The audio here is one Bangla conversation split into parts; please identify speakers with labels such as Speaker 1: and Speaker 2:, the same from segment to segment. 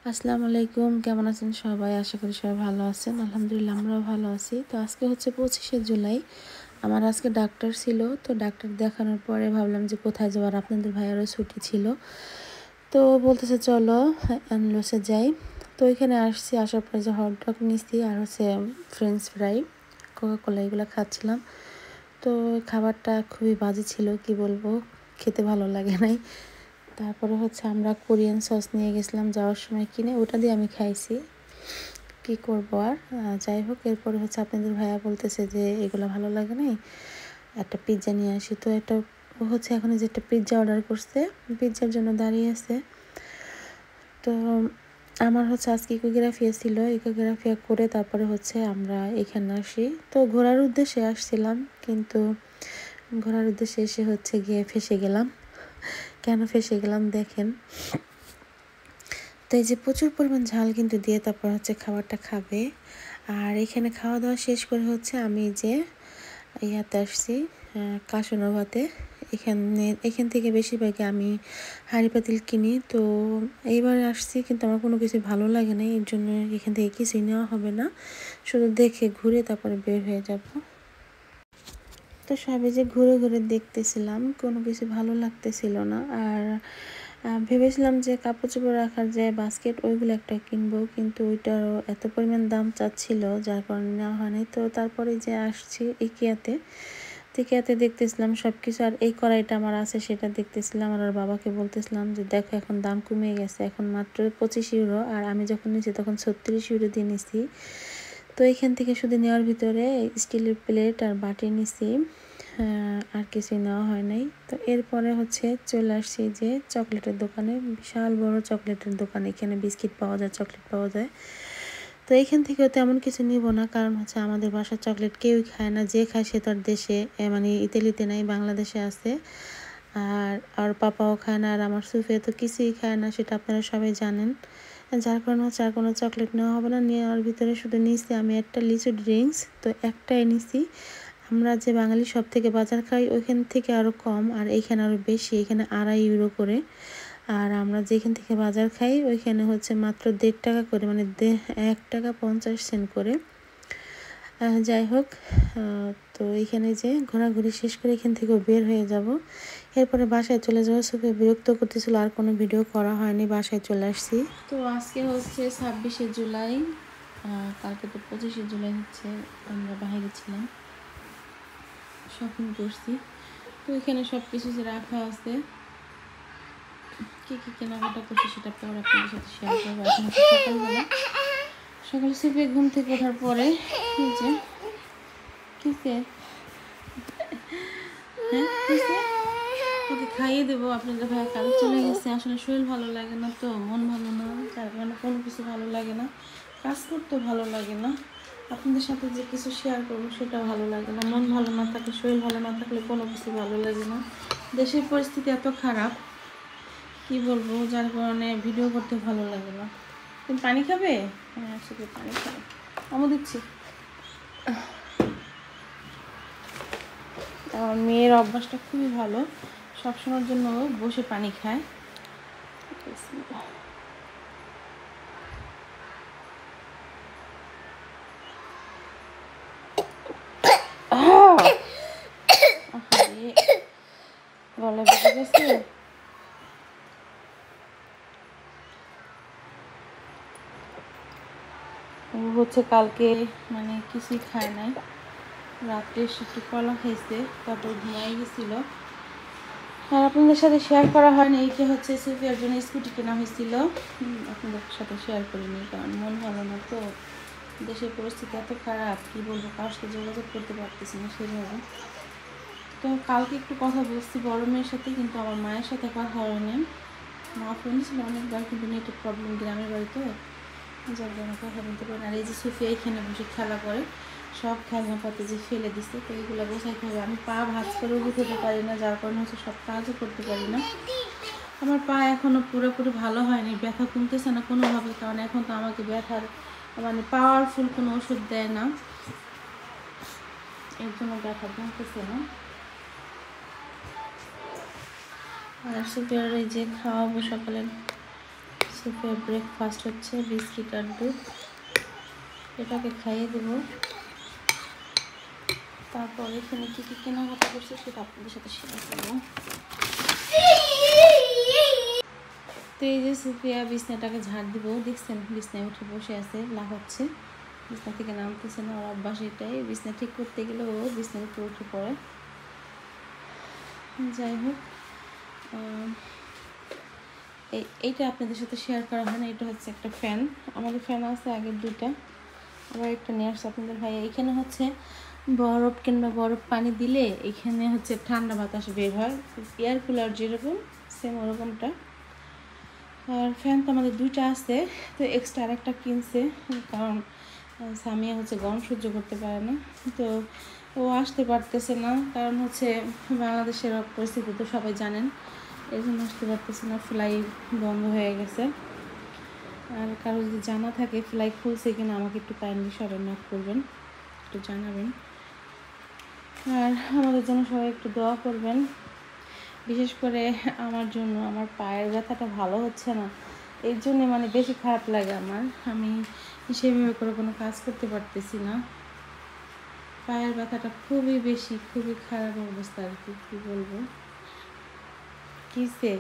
Speaker 1: আসসালামু আলাইকুম, কেমন আছেন সবাই? আশা করি সবাই ভালো আছেন। আলহামদুলিল্লাহ আমরাও ভালো আছি। তো আজকে হচ্ছে 25শে জুলাই। আমার আজকে ডাক্তার ছিল, তো ডাক্তার দেখানোর পরে ভাবলাম যে কোথায় যাওয়ার, আপনাদের ভাইয়ারও ছুটি ছিল। তো বলতেছে চলো অ্যানলসে যাই। তো ওইখানে আসছি, আসার পরে যে হটডগ নিচ্ছি আর হচ্ছে ফ্রেঞ্চ ফ্রাই, কোকাকোলা এগুলো খাচ্ছিলাম। তো খাবারটা খুবই বাজে ছিল, কি বলবো, খেতে ভালো লাগে নাই। তারপরে হচ্ছে আমরা কোরিয়ান সস নিয়ে গেছিলাম যাওয়ার সময় কিনে, ওটা দিয়ে আমি খাইছি। কি করবো আর, যাই হোক। এরপরে হচ্ছে আপনাদের ভাইয়া বলতেছে যে এগুলো ভালো লাগে নাই, একটা পিৎজা নিয়ে আসি। তো একটা ও হচ্ছে এখন যে একটা পিৎজা অর্ডার করছে, পিৎজার জন্য দাঁড়িয়ে আছে। তো আমার হচ্ছে আজকে ইকোগ্রাফিয়া ছিল, ইকোগ্রাফিয়া করে তারপরে হচ্ছে আমরা এখানে আসি। তো ঘোরার উদ্দেশ্যে আসছিলাম, কিন্তু ঘোরার উদ্দেশ্যে এসে হচ্ছে গিয়ে ফেঁসে গেলাম। কেন ফেঁসে গেলাম দেখেন। তো এই যে প্রচুর পরিমাণ ঝাল কিন্তু দিয়ে তারপর হচ্ছে খাবারটা খাবে। আর এখানে খাওয়া দাওয়া শেষ করে হচ্ছে আমি যে ইয়াতে আসছি কাশনভাতে। এখান থেকে বেশিরভাগই আমি হাঁড়ি পাতিল কিনি। তো এইবার আসছি, কিন্তু আমার কোনো কিছু ভালো লাগে না, এর জন্য এখান থেকে কিছুই নেওয়া হবে না, শুধু দেখে ঘুরে তারপরে বের হয়ে যাব। তো সবে যে ঘুরে ঘুরে দেখতেছিলাম, কোনো কিছু ভালো লাগতেছিল না। আর ভেবেছিলাম যে কাপড় চোপড় রাখার যে বাস্কেট, ওইগুলো একটা কিনবো, কিন্তু ওইটারও এত পরিমাণ দাম চাচ্ছিল, যার কারণে নেওয়া হয়নি। তো তারপরে যে আসছি ইকেয়াতে দেখতেছিলাম সব কিছু। আর এই কড়াইটা আমার আছে, সেটা দেখতেছিলাম। আর বাবাকে বলতেছিলাম যে দেখো এখন দাম কমে গেছে, এখন মাত্র 25 ইউরো, আর আমি যখন নিয়েছি তখন 36 ইউরো দিয়ে নিয়েছি। তো এখান থেকে শুধু নেওয়ার ভিতরে স্টিলের প্লেট আর বাটি নিছি, আর কিছুই নেওয়া হয় নাই। তো এরপরে হচ্ছে চলে আসছি যে চকলেটের দোকানে, বিশাল বড় চকলেটের দোকান। এখানে বিস্কিট পাওয়া যায়, চকলেট পাওয়া যায়। তো এইখান থেকেও তেমন কিছু নিব না, কারণ হচ্ছে আমাদের বাসার চকলেট কেউই খায় না, যে খায় সে তার দেশে, মানে ইতালিতে নাই, বাংলাদেশে আছে। আর পাপাও খায় না, আর আমার সুফিয়া তো কিছুই খায় না, সেটা আপনারা সবাই জানেন। যার কারণে হচ্ছে আর কোনো চকলেট নেওয়া হবে না। নেওয়ার ভিতরে শুধু নিয়েছি আমি একটা লিচু ড্রিঙ্কস, তো একটাই নিছি। আমরা যে বাঙালি সব থেকে বাজার খাই ওইখান থেকে আরও কম, আর এইখানে আরও বেশি, এখানে 2.5 ইউরো করে। আর আমরা যেখান থেকে বাজার খাই ওইখানে হচ্ছে মাত্র 1.5 টাকা করে, মানে 1 টাকা 50 সেন্ট করে। যাই হোক, তো এইখানে যে ঘোরাঘুরি শেষ করে এখান থেকেও বের হয়ে যাব। এরপরে বাসায় চলে যাওয়া, সুফে বিরক্ত করতেছিল, আর কোনো ভিডিও করা হয়নি, বাসায় চলে আসছি। তো আজকে হচ্ছে 26শে জুলাই, কালকে তো 25শে জুলাই হচ্ছে। আমরা বাইরে ছিলাম, শপিং করছি। তো এখানে সব কিছু যে রাখা আছে, কী কী কেনাকাটা করছি সেটা পর আপনাদের সাথে শেয়ার করবো। এখন সকালবেলা, সকালে সুফে ঘুম থেকে ওঠার পরে যে কিসে, হ্যাঁ কিসে, ওকে খাইয়ে দেবো। আপনাদের ভাই কাজে চলে গেছে, আসলে শরীর ভালো লাগে না, তো মন ভালো না, যার কারণে কোনো কিছু ভালো লাগে না, কাজ করতেও ভালো লাগে না, আপনাদের সাথে যে কিছু শেয়ার করবো সেটাও ভালো লাগে না। মন ভালো না থাকলে, শরীর ভালো না থাকলে কোনো কিছু ভালো লাগে না। দেশের পরিস্থিতি এত খারাপ, কি বলবো, যার কারণে ভিডিও করতে ভালো লাগে না। তুমি পানি খাবে? হ্যাঁ শুধু পানি খাবে, আমি দিচ্ছি। আমার মেয়ের অভ্যাসটা খুবই ভালো, সবসময়ের জন্য বসে পানি খায়। গলা বেঁচে গেছে। ও হচ্ছে কালকে মানে কিছুই খায় নাই, রাত্রে একটু কলা খাইছে, তারপর ঘুমাই গেছিল। আর আপনাদের সাথে শেয়ার করা হয়নি, এইটা হচ্ছে সুফিয়ার জন্য স্কুটি কেনা হয়েছিল, আপনাদের সাথে শেয়ার করিনি, কারণ মন ভালো না তো, দেশের পরিস্থিতি এত খারাপ, কী বলবো, কার সাথে যোগাযোগ করতে পারতেছি না সেভাবে। তো কালকে একটু কথা বলছি বড় মেয়ের সাথে, কিন্তু আমার মায়ের সাথে কথা হয়নি। মা ফোন ছিল অনেকবার, কিন্তু নেটের প্রবলেম, গ্রামের বাড়িতে, যার জন্য কথা বলতে পারি। আর এই যে সুফিয়া এখানে বসে খেলা করে, সব খেলনাপাতি যে ফেলে দিচ্ছে, তো এইগুলো গোছাইতে হবে। আমি পা ভাঁজ করেও গুছোতে পারি না, যার কারণে হচ্ছে সব কাজও করতে পারি না। আমার পা এখনও পুরোপুরি ভালো হয়নি, ব্যথা কমতেছে না কোনোভাবে, কারণ এখন তো আমাকে ব্যথার মানে পাওয়ারফুল কোনো ওষুধ দেয় না, এর জন্য ব্যথা কমতেছে না। আর সুফিয়ার এই যে খাওয়াবো সকালে, সুফিয়ার ব্রেকফাস্ট হচ্ছে বিস্কিট আর দুধ, এটাকে খাইয়ে দেবো। তারপর এখানে কী কী কেনাকাটা করছে সেটা আপনাদের সাথে শেয়ার করবো। তো এই যে সুফিয়া বিছনাটাকে ঝাড় দিব, দেখছেন বিছনায় উঠে বসে আছে, লাফাচ্ছে, বিছনা থেকে নামতেছে না। ওর অভ্যাস এটাই, বিছনা ঠিক করতে গেলে ও বিছনার উপরে উঠে পড়ে। যাই হোক, এইটা আপনাদের সাথে শেয়ার করা হয় না। এটা হচ্ছে একটা ফ্যান, আমাদের ফ্যান আছে আগের দুইটা, আবার একটা নিয়ে আসছে আপনাদের ভাই। এইখানে হচ্ছে বরফ কিংবা বরফ পানি দিলে এখানে হচ্ছে ঠান্ডা বাতাস বের হয়, এয়ার কুলার যেরকম সেম ওরকমটা। আর ফ্যান তো আমাদের দুইটা আছে, তো এক্সট্রা আরেকটা কিনছে, কারণ সামিয়া হচ্ছে গরম সহ্য করতে পারে না। তো ও আসতে পারতেছে না, কারণ হচ্ছে বাংলাদেশের পরিস্থিতি তো সবাই জানেন, এই জন্য আসতে পারতেছে না, ফ্লাইট বন্ধ হয়ে গেছে। আর কারো যদি জানা থাকে ফ্লাইট খুলছে কিনা আমাকে একটু কাইন্ডলি সবাই নক করবেন, একটু জানাবেন। আর আমাদের জন্য সবাই একটু দোয়া করবেন, বিশেষ করে আমার জন্য। আমার পায়ের ব্যথাটা ভালো হচ্ছে না, এর জন্যে মানে বেশি খারাপ লাগে আমার। আমি সেভাবে করে কোনো কাজ করতে পারতেছি না, পায়ের ব্যথাটা খুবই বেশি, খুবই খারাপ অবস্থা আর কি, কী বলবো। কিসে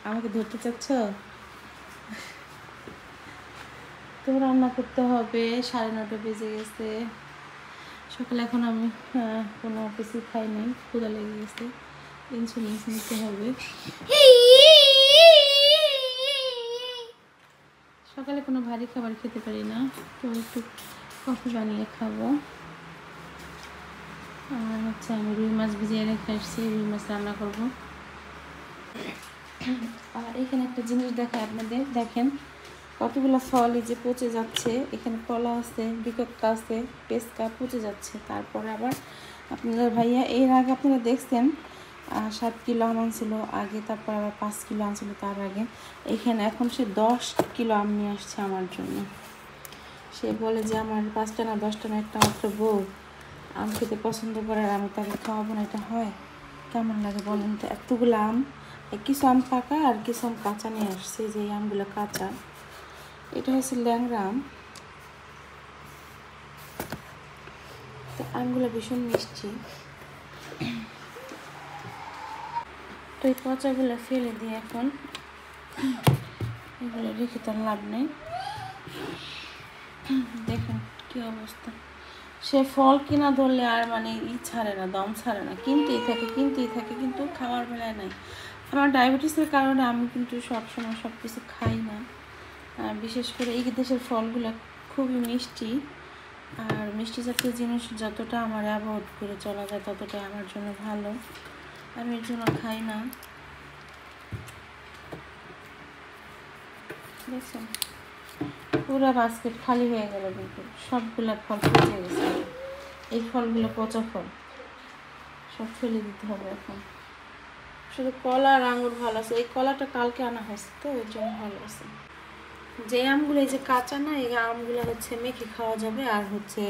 Speaker 1: আমাকে ধরতে চাচ্ছ? তো রান্না করতে হবে, 9:30 বেজে গেছে সকালে, এখন আমি কোনো কিছু খাই নাই, ক্ষুধা লেগে গেছে, ইনসুলিন নিতে হবে। সকালে কোনো ভারী খাবার খেতে পারি না, তো একটু কফি বানিয়ে খাবো। আর হচ্ছে আমি রুই মাছ ভিজিয়ে রেখে আসছি, রুই মাছ রান্না করবো। আর এখানে একটা জিনিস দেখায় আপনাদের, দেখেন কতগুলো ফল এই যে পচে যাচ্ছে। এখানে কলা আছে, বিকট্টা আছে, পেস্কা পচে যাচ্ছে। তারপরে আবার আপনাদের ভাইয়া এর আগে আপনারা দেখছেন 7 কিলো আম আনছিল আগে, তারপর আবার 5 কিলো আনছিল তার আগে। এখানে এখন সে 10 কিলো আম নিয়ে আসছে আমার জন্য। সে বলে যে আমার 5টা না 10টা না একটা মাত্র বউ আম খেতে পছন্দ করে, আর আমি তাকে খাওয়াবো না, এটা হয়? কেমন লাগে বলেন তো? এতগুলো আম, কিছু আম পাকা আর কিছু আম কাঁচা নিয়ে আসছে, যে এই আমগুলো কাঁচা। এটা হচ্ছে ল্যাংড়া আম, তো আমগুলো ভীষণ মিষ্টি। তো এই পচাগুলো ফেলে দিয়ে এখন এগুলো রেখে তার লাভ নেই। দেখুন কি অবস্থা, সে ফল কিনা ধরলে আর মানে ছাড়ে না, দম ছাড়ে না, কিনতেই থাকে কিন্তু খাওয়ার বেলায় নাই। আমার ডায়াবেটিসের কারণে আমি কিন্তু সবসময় সব কিছু খাই না। বিশেষ করে এই দেশের ফলগুলো খুবই মিষ্টি, আর মিষ্টি জাতীয় জিনিস যতটা আমার অ্যাভয়েড করে চলা যায় ততটাই আমার জন্য ভালো, আমি এর জন্য খাই না। দেখছেন পুরো বাস্কেট খালি হয়ে গেল, কিন্তু সবগুলা ফল পচে গেছে। এই ফলগুলো পচা ফল, সব ফেলে দিতে হবে এখন। শুধু কলা আর আঙুর ভালো আছে, এই কলাটা কালকে আনা হয়েছে তো ওই জন্য ভালো আছে। যে আমগুলো এই যে কাঁচা না, এই আমগুলো হচ্ছে মেখে খাওয়া যাবে, আর হচ্ছে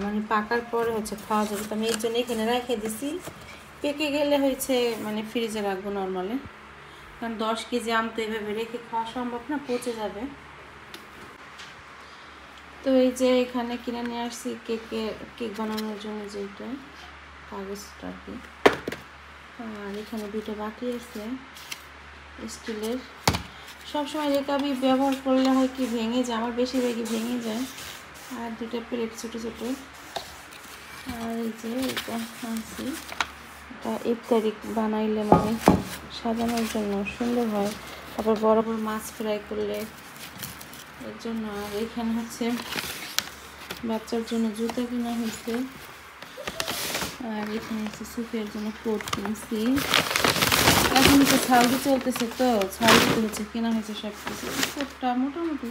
Speaker 1: মানে পাকার পরে হচ্ছে খাওয়া যাবে। তো আমি এই জন্য এখানে রেখে দিছি, পেকে গেলে হয়েছে মানে ফ্রিজে রাখবো নর্মালে, কারণ 10 কেজি আম তো এইভাবে রেখে খাওয়া সম্ভব না, পচে যাবে। তো এই যে এখানে কিনে নিয়ে আসছি কেক বানানোর জন্য যেটা কাগজটা আর কি। আর এখানে 2টা বাটি আছে স্টিলের, সবসময় রেকাবি ব্যবহার করলে হয় কি ভেঙে যায়, আমার বেশিরভাগই ভেঙে যায়। আর 2টা প্লেট ছোটো ছোটো। আর এই যে এটা আনছি, এটা ইফতারি বানাইলে মানে সাজানোর জন্য সুন্দর হয়, তারপর বড় বড় মাছ ফ্রাই করলে এর জন্য। আর এখানে হচ্ছে বাচ্চার জন্য জুতা কেনা হয়েছে, আর এখানে হচ্ছে সুফিয়ার জন্য কোট কিনছি। এখন হচ্ছে ছাউডি চলতেছে, তো ছাউডিতে হচ্ছে কেনা হয়েছে সব কিছু। কোটটা মোটামুটি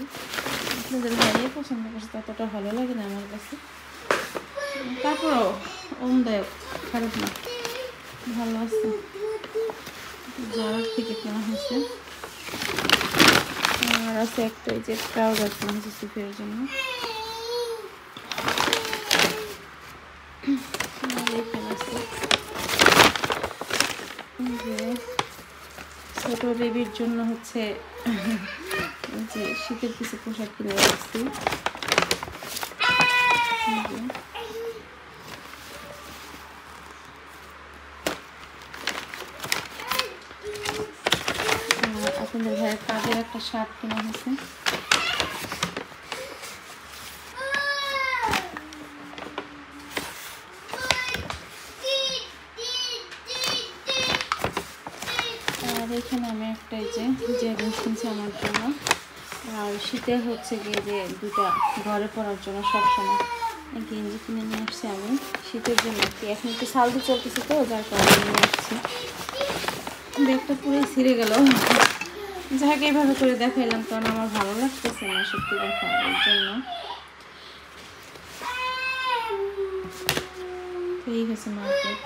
Speaker 1: আপনাদের ভাইয়ে পছন্দ করছে, ততটা ভালো লাগে না আমার কাছে, তারপরও ওমদায়ক, খারাপ না, ভালো আছে। জারার থেকে কেনা হয়েছে। আর আছে একটা এই যে ট্রাউজার কেনা হয়েছে সুফিয়ার জন্য। ছোট বেবির জন্য হচ্ছে যে শীতের কিছু পোশাক কিনে রাখছি। আপনাদের ভাইয়ের কাজের একটা শার্ট কেনা হয়েছে। আর এখানে আমি একটা যে জিন্স কিনছি আমার জন্য। আর শীতে হচ্ছে গিয়ে যে দুটা ঘরে পরার জন্য সবসময় গেঞ্জি কিনে নিয়ে আসছি আমি শীতের জন্য। এখন একটু সালদি চলতেছে তো, যার কারণে নিয়ে আসছি। ব্যাগটা পুরোই ছিঁড়ে গেল, যাকে এইভাবে করে দেখাইলাম, কারণ আমার ভালো লাগতেছে না সত্যি কথা, এর জন্য। এই হচ্ছে মার্কেট।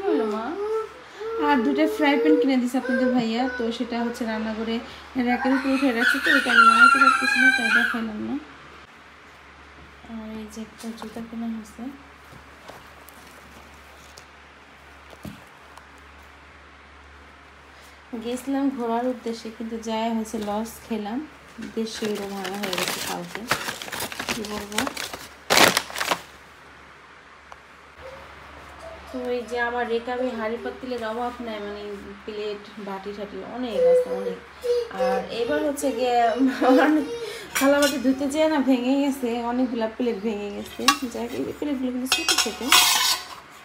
Speaker 1: বলো মা। আর দুটো ফ্রাই প্যান কিনে দিচ্ছে আপনাদের ভাইয়া, তো সেটা হচ্ছে রান্না করে র্যাকের উপরে উঠে রাখছে, তো এটা আমি নামাইতে পারতেছি না, তাই দেখাইলাম না। আর এই যে একটা জুতা কেনা হয়েছে। গেছিলাম ঘোরার উদ্দেশ্যে, কিন্তু যাই হয়েছে লস খেলাম, দেশে ভাঙা হয়ে গেছে কালকে, কি বলবো। তো এই যে আমার রেকাবে হাঁড়ি পাতিলের অভাব নাই, মানে প্লেট বাটি ঠাটি অনেক আছে অনেক। আর এবার হচ্ছে গিয়ে থালা বাটি ধুতে যেয়ে না ভেঙে গেছে, অনেকগুলা প্লেট ভেঙে গেছে। যাই এই প্লেটগুলো কিন্তু ছোটো ছোটো,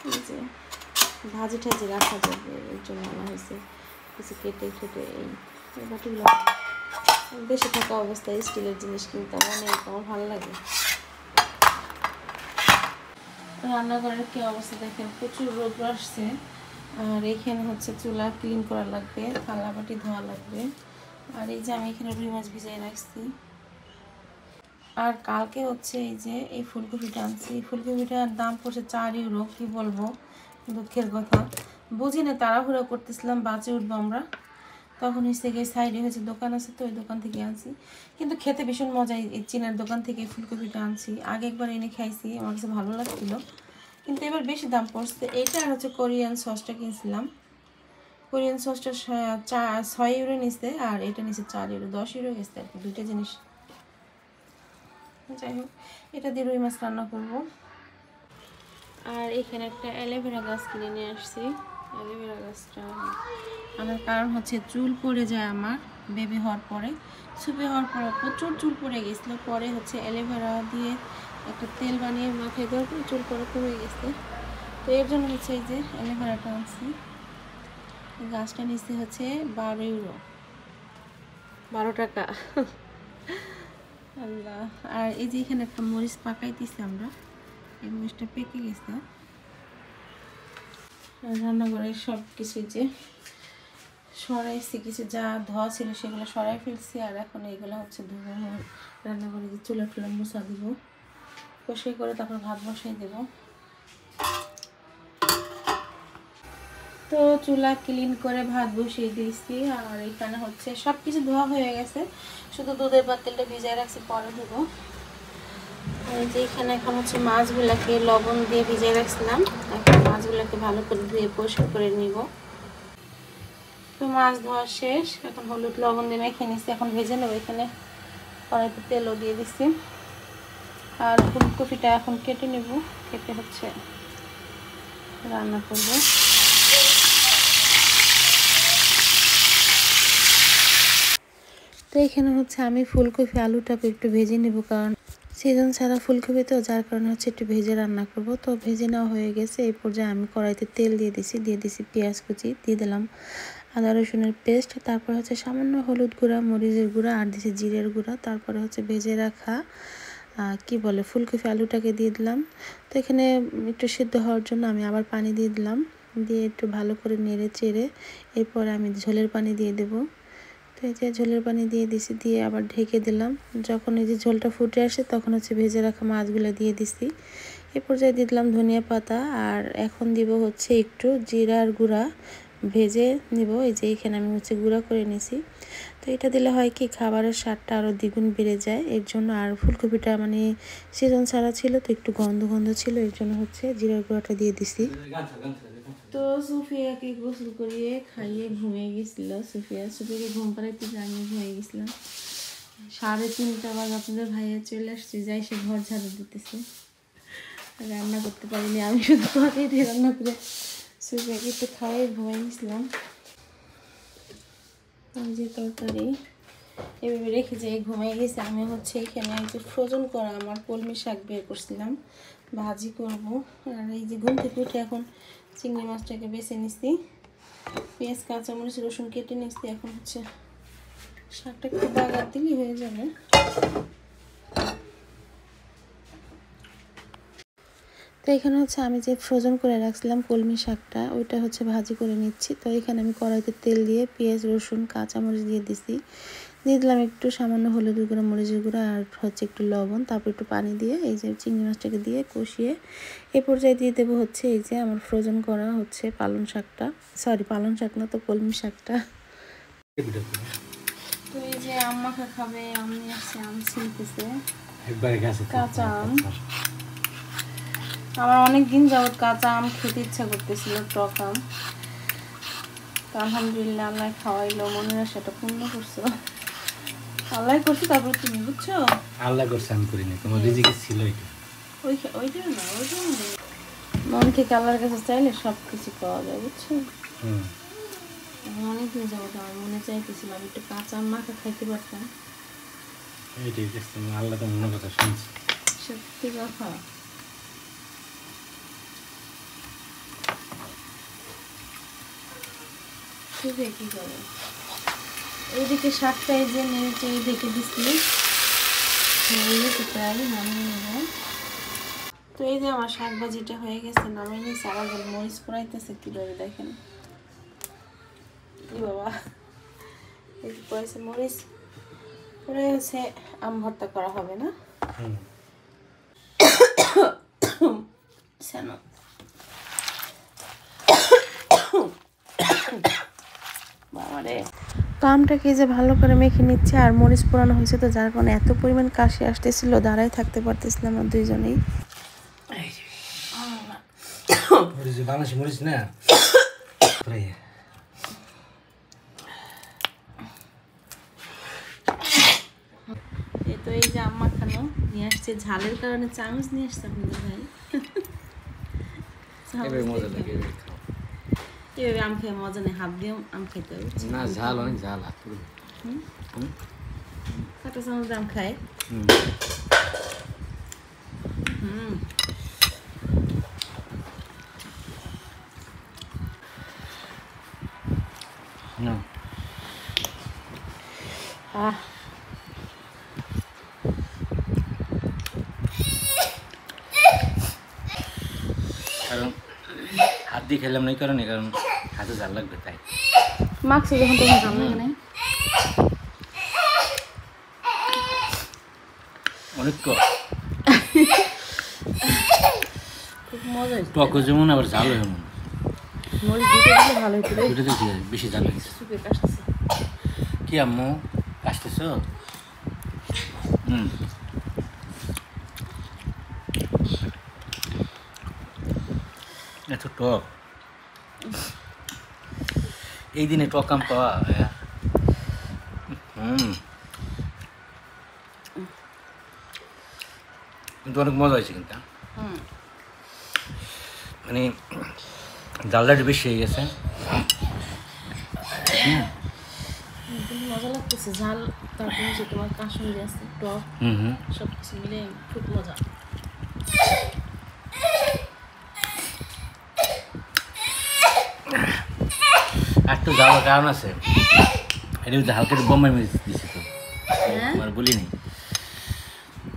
Speaker 1: এই যে ভাজি ঠাজি রাখা যাবে এর জন্য আনা হয়েছে কিছু কেটে কেটে। এই বাটিগুলো দেশে থাকা অবস্থায় স্টিলের জিনিস কিনতে অনেক আমার ভালো লাগে। রান্নাঘরের কি অবস্থা দেখেন, প্রচুর রোদ আসছে। আর এখানে হচ্ছে চুলা ক্লিন করা লাগবে, থালা বাটি ধোয়া লাগবে। আর এই যে আমি এখানে রুই মাছ ভিজাই রাখছি। আর কালকে হচ্ছে এই যে এই ফুলকপিটা আনছি, এই ফুলকপিটার দাম পড়ছে 4 ইউরো। কি বলবো, দুঃখের কথা। বুঝি না, তাড়াহুড়ো করতেছিলাম, বাঁচে উঠবো আমরা, তখন হচ্ছে গিয়ে সাইডে হয়েছে দোকান আছে, তো ওই দোকান থেকে আনছি। কিন্তু খেতে ভীষণ মজা। এই চীনের দোকান থেকে ফুলকপিটা আনছি, আগে একবার এনে খাইছি, আমার কাছে ভালো লাগছিল, কিন্তু এবার বেশি দাম পড়ছে। এইটা আর হচ্ছে কোরিয়ান সসটা কিনছিলাম, কোরিয়ান সসটা 6 ইউরো নিচ্ছে, আর এটা নিচ্ছে 4 ইউরো, 10 ইউরো গেছে আর কি, দুইটা জিনিস। যাই হোক, এটা দিয়ে রুই মাছ রান্না করবো। আর এখানে একটা অ্যালোভেরা গাছ কিনে নিয়ে আসছি। অ্যালোভেরা গাছটা আনার কারণ হচ্ছে চুল পড়ে যায় আমার বেবি হওয়ার পরে, সুপে হওয়ার পরে প্রচুর চুল পড়ে গেছিলো, পরে হচ্ছে অ্যালোভেরা দিয়ে একটা তেল বানিয়ে মাথায় দেওয়ার পরে চুল পড়া কমে গেছে। তো এর জন্য হচ্ছে এই যে অ্যালোভেরাটা আনছি। গাছটা নিচ্ছে হচ্ছে 12 ইউরো, 12 টাকা। আল্লাহ। আর এই যে এখানে একটা মরিচ পাকাইতেছি আমরা, এই মরিচটা পেকে গেছে। রান্নাঘরের সব কিছু যে সরাইছি, কিছু যা ধোয়া ছিল সেগুলো সরাই ফেলছি। আর এখন এইগুলো হচ্ছে ধুবো, রান্নাঘরে যে চুলা টুলা মুছা দিব, পরিষ্কার করে তারপর ভাত বসাই দেব। তো চুলা ক্লিন করে ভাত বসিয়ে দিয়েছি। আর এখানে হচ্ছে সব কিছু ধোয়া হয়ে গেছে, শুধু দুধের পাতিলটা ভিজায় রাখছি, পরে ধুবো। এই যে এখানে এখন হচ্ছে মাছগুলোকে লবণ দিয়ে ভিজিয়ে রাখছিলাম, এখন মাছগুলোকে ভালো করে ধুয়ে পরিষ্কার করে নিব। তো মাছ ধোয়া শেষ, এখন হলুদ লবণ দিয়ে মেখে নিচ্ছি, এখন ভেজে নেবো। এখানে কড়াইতে তেলও দিয়ে দিচ্ছি। আর ফুলকপিটা এখন কেটে নেব, কেটে হচ্ছে রান্না করব। তো এখানে হচ্ছে আমি ফুলকপি আলুটাকে একটু ভেজে নেব, কারণ সিজন ছাড়া ফুলকপি, তো যার কারণে হচ্ছে একটু ভেজে রান্না করব। তো ভেজে নেওয়া হয়ে গেছে। এই পর্যায়ে আমি কড়াইতে তেল দিয়ে দিছি পেঁয়াজ কুচি, দিয়ে দিলাম আদা রসুনের পেস্ট, তারপর হচ্ছে সামান্য হলুদ গুঁড়া, মরিচের গুঁড়া, আর দিছি জিরের গুঁড়া। তারপরে হচ্ছে ভেজে রাখা কি বলে ফুলকপি আলুটাকে দিয়ে দিলাম। তো এখানে একটু সিদ্ধ হওয়ার জন্য আমি আবার পানি দিয়ে দিলাম, দিয়ে একটু ভালো করে নেড়ে চেড়ে এরপরে আমি ঝোলের পানি দিয়ে দেবো। তো এই যে ঝোলের পানি দিয়ে দিছি, দিয়ে আবার ঢেকে দিলাম। যখন এই যে ঝোলটা ফুটে আসে তখন হচ্ছে ভেজে রাখা মাছগুলো দিয়ে দিছি। এ পর্যায়ে দিয়ে দিলাম ধনিয়া পাতা, আর এখন দিব হচ্ছে একটু জিরার গুঁড়া, ভেজে নিব। এই যে এখানে আমি হচ্ছে গুঁড়া করে নিছি। তো এটা দিলে হয় কি, খাবারের স্বাদটা আরও দ্বিগুণ বেড়ে যায়, এর জন্য। আর ফুলকপিটা মানে সিজন ছাড়া ছিল, তো একটু গন্ধ গন্ধ ছিল, এর জন্য হচ্ছে জিরার গুঁড়াটা দিয়ে দিছি। তো সুফিয়াকে গোসল করিয়ে খাইয়ে ঘুমিয়ে গেছিল। সুফিয়াকে ঘুম পাড়াইতে আমি ঘুমিয়ে গেছিলাম। 3:30 বাজে আপনাদের ভাইয়া চলে আসছে, যাই সে ঘর ঝাড়ু দিতেছে। রান্না করতে পারিনি, আমি শুধু তরকারি রান্না করে সুফিয়াকে একটু খাইয়ে ঘুমিয়ে গেছিলাম। যে তরকারি এভাবে রেখে যেয়ে ঘুমিয়ে গেছে। আমি হচ্ছে এখানে একটু ফ্রোজেন করা আমার কলমি শাক বের করছিলাম, ভাজি করব। আর এই যে ঘুম থেকে উঠে এখন চিংড়ি মাছটাকে বেছে নিচ্ছি, পেঁয়াজ কাঁচামরিচ রসুন কেটে নিচ্ছি। এখন হচ্ছে শাকটা একটু বাগার দিলেই হয়ে যাবে। তো এখানে হচ্ছে আমি যে ফ্রোজেন করে রাখছিলাম কলমি শাকটা, ওইটা হচ্ছে ভাজি করে নিচ্ছি। তো এখানে আমি কড়াইতে তেল দিয়ে পেঁয়াজ রসুন কাঁচামরিচ দিয়ে দিছি, দিয়ে দিলাম একটু সামান্য হলুদের গুঁড়া মরিচের গুঁড়া আর হচ্ছে একটু লবণ, তারপর একটু পানি দিয়ে এই যে চিংড়ি মাছটাকে দিয়ে কষিয়ে এ পর্যায়ে দিয়ে দেবো হচ্ছে এই যে আমার ফ্রোজেন করা হচ্ছে পালং শাকটা, সরি পালং শাক না তো কলমি শাকটা। তো এই যে আম মাখা খাবে, আম নিয়ে আসছে, আম ছিলতেছে, কাঁচা আম। আমার অনেক দিন যাবত কাঁচা আম খেতে ইচ্ছা করতেছিল, টক আম। তো আলহামদুলিল্লাহ আল্লাহ খাওয়াইলো, মনের আশাটা পূর্ণ করছো। আল্লাহ করছি, তারপর তুমি বুঝছো
Speaker 2: আল্লাহ করছে, আমি করিনি, তোমার রিজিকে ছিল এটা।
Speaker 1: ওইটা না, ওইটা মন থেকে আল্লাহর কাছে চাইলে সব কিছু পাওয়া যায়, বুঝছো। আমি অনেকদিন যাবত আমার মনে চাইতেছিল আমি একটু কাঁচা আম মাখা খাইতে পারতাম।
Speaker 2: এইটাই দেখছি, আল্লাহ তো মনের কথা শুনছি,
Speaker 1: সত্যি কথা। কি করে এইদিকে শাকটা এই যে নেড়ে ঢেকে দিচ্ছি, প্রায় নামিয়ে নেব। তো এই যে আমার শাক ভাজিটা হয়ে গেছে, নামিয়ে নিয়েছি। আবার মরিচ পোড়াইতেছে কীভাবে দেখেন, কি বাবা এই যে পড়েছে মরিচ পরে হচ্ছে আম ভর্তা করা হবে না। তো আমটাকে যে ভালো করে মেখে নিচ্ছে, আর মরিচ পোড়ানো হয়েছে তো যার কারণে এত পরিমাণ কাশি আসতেছিল, দাঁড়ায় থাকতে পারতেছিলাম না দুইজনেই।
Speaker 2: মরিচ না
Speaker 1: তো এই যে আম মাখানো নিয়ে আসছে, ঝালের কারণে চামচ নিয়ে আসছে আপনাদের ভাই। এভাবে আম খেয়ে মজা নেই, হাত দিয়ে আম খেতে হবে
Speaker 2: না, ঝাল অনেক ঝাল।
Speaker 1: কাঁটা চামচ আম খায়।
Speaker 2: কারণ হাত দিয়ে খেলাম না, এই কারণে, কারণ হাতে ঝাল লাগবে তাই
Speaker 1: মাখছি যখন তখন ঝাল লাগে না,
Speaker 2: অনেক
Speaker 1: খুব মজা হয়েছে।
Speaker 2: টক যেমন আবার ঝাল হয় এমন।
Speaker 1: মরিচ দিতে দিলে ভালো হতো,
Speaker 2: বেশি ঝাল লাগছে। কি আম্মু আসতেছ? এত টক, এই দিনে টক আম পাওয়া। কিন্তু অনেক মজা হয়েছে, কিন্তু মানে ডালটা বেশি হয়ে গেছে।
Speaker 1: মজা লাগতেছে ঝাল, তারপরে যে তোমার কাসুন্দি আছে, টক, সব কিছু মিলে খুব মজা।
Speaker 2: একটু যাওয়ার কারণ আছে, এটা হচ্ছে হালকা একটু বোম্বাই মরিচ দিচ্ছে তো, আর বলিনি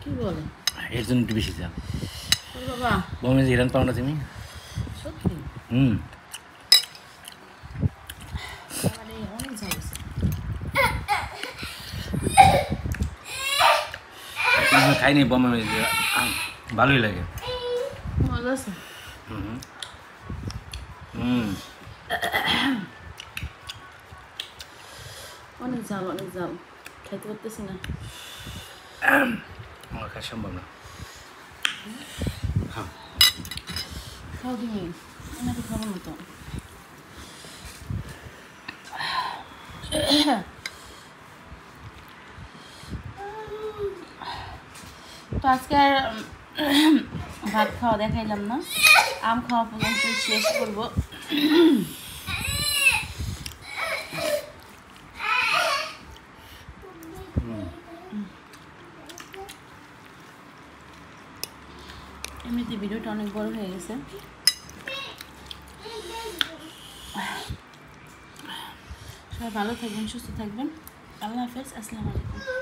Speaker 1: কি বলে,
Speaker 2: এর জন্য একটু বেশি যাও।
Speaker 1: বাবা
Speaker 2: বোম্বাই মরিচ হিরান পাও না তুমি?
Speaker 1: সত্যি অনেক ঝাল আছে।
Speaker 2: খাইনি বোম্বাই মরিচ, ভালোই লাগে,
Speaker 1: মজা আছে। অনেক ঝাল, অনেক ঝাল, খাইতে পারতেছি না,
Speaker 2: আমার খাওয়া সম্ভব না।
Speaker 1: খাও তুমি, আমি খাবো না তো।
Speaker 3: তো আজকে আর ভাত খাওয়া দেখাইলাম না, আম খাওয়া পর্যন্ত শেষ করবো। এমনিতে ভিডিওটা অনেক বড় হয়ে গেছে। সবাই ভালো থাকবেন, সুস্থ থাকবেন। আল্লাহ হাফেজ, আসসালামু আলাইকুম।